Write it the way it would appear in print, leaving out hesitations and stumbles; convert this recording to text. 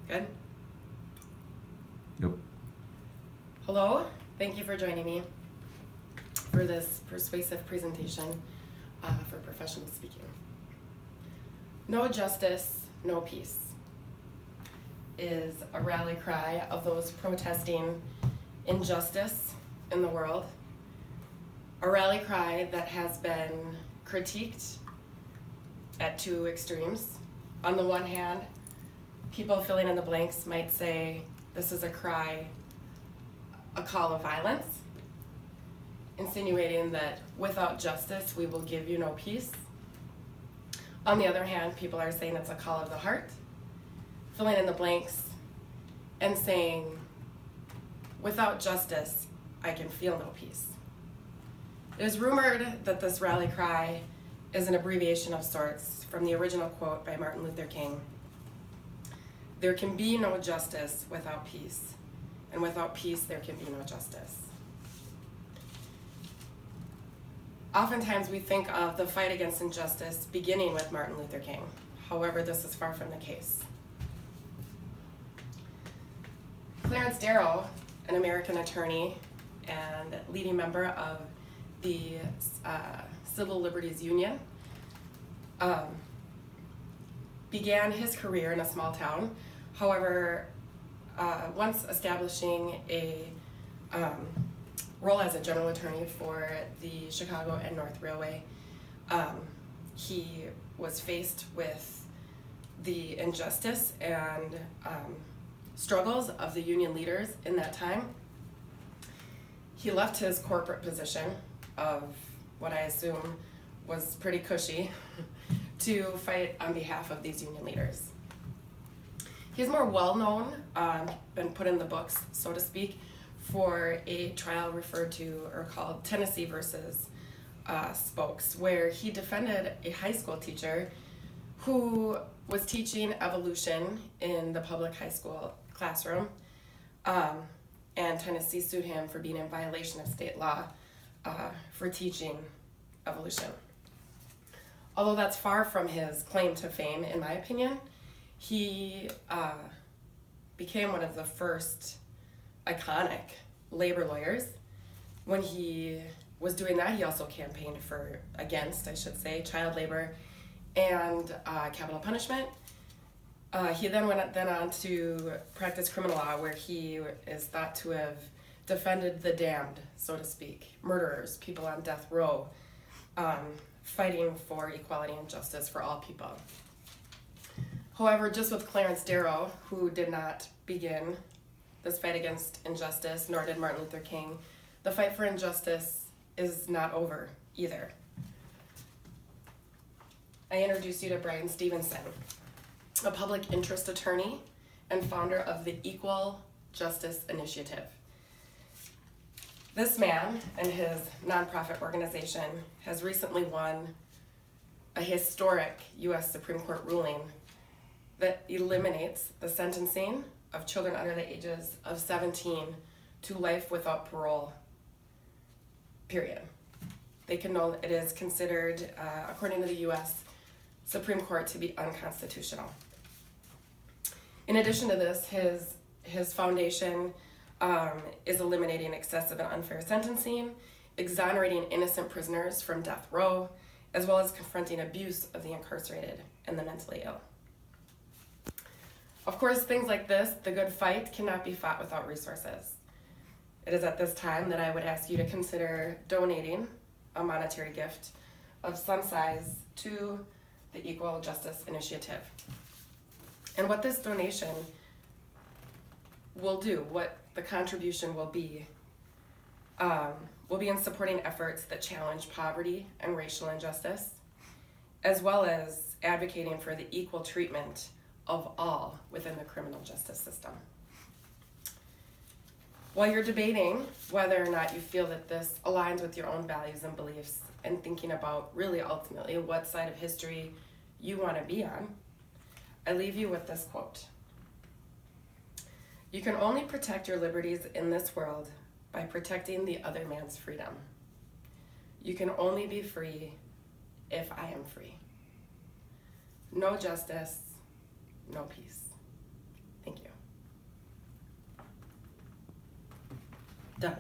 Good? Yep. Hello, thank you for joining me for this persuasive presentation for professional speaking. No justice, no peace is a rally cry of those protesting injustice in the world. A rally cry that has been critiqued at two extremes. On the one hand, people filling in the blanks might say this is a cry, a call of violence, insinuating that without justice we will give you no peace. On the other hand, people are saying it's a call of the heart, filling in the blanks and saying without justice I can feel no peace. It is rumored that this rally cry is an abbreviation of sorts from the original quote by Martin Luther King. There can be no justice without peace, and without peace there can be no justice. Oftentimes we think of the fight against injustice beginning with Martin Luther King. However, this is far from the case. Clarence Darrow, an American attorney and leading member of the Civil Liberties Union, began his career in a small town. However, once establishing a role as a general attorney for the Chicago and North Railway, he was faced with the injustice and struggles of the union leaders in that time. He left his corporate position of what I assume was pretty cushy to fight on behalf of these union leaders. He's more well known, been put in the books, so to speak, for a trial referred to or called Tennessee versus Spokes, where he defended a high school teacher who was teaching evolution in the public high school classroom, and Tennessee sued him for being in violation of state law for teaching evolution. Although that's far from his claim to fame, in my opinion, he became one of the first iconic labor lawyers. When he was doing that, he also campaigned against child labor and capital punishment. He then went on to practice criminal law, where he is thought to have defended the damned, so to speak, murderers, people on death row, fighting for equality and justice for all people. However, just with Clarence Darrow, who did not begin this fight against injustice, nor did Martin Luther King, the fight for injustice is not over either. I introduce you to Bryan Stevenson, a public interest attorney and founder of the Equal Justice Initiative. This man and his nonprofit organization has recently won a historic U.S. Supreme Court ruling that eliminates the sentencing of children under the ages of 17 to life without parole, period. It is considered, according to the U.S. Supreme Court, to be unconstitutional. In addition to this, his foundation is eliminating excessive and unfair sentencing, exonerating innocent prisoners from death row, as well as confronting abuse of the incarcerated and the mentally ill. Of course, things like this, the good fight, cannot be fought without resources. It is at this time that I would ask you to consider donating a monetary gift of some size to the Equal Justice Initiative. And what this donation will do, what the contribution will be in supporting efforts that challenge poverty and racial injustice, as well as advocating for the equal treatment of all within the criminal justice system. While you're debating whether or not you feel that this aligns with your own values and beliefs, and thinking about really ultimately what side of history you want to be on, I leave you with this quote. You can only protect your liberties in this world by protecting the other man's freedom. You can only be free if I am free. No justice, no peace. Thank you. Done.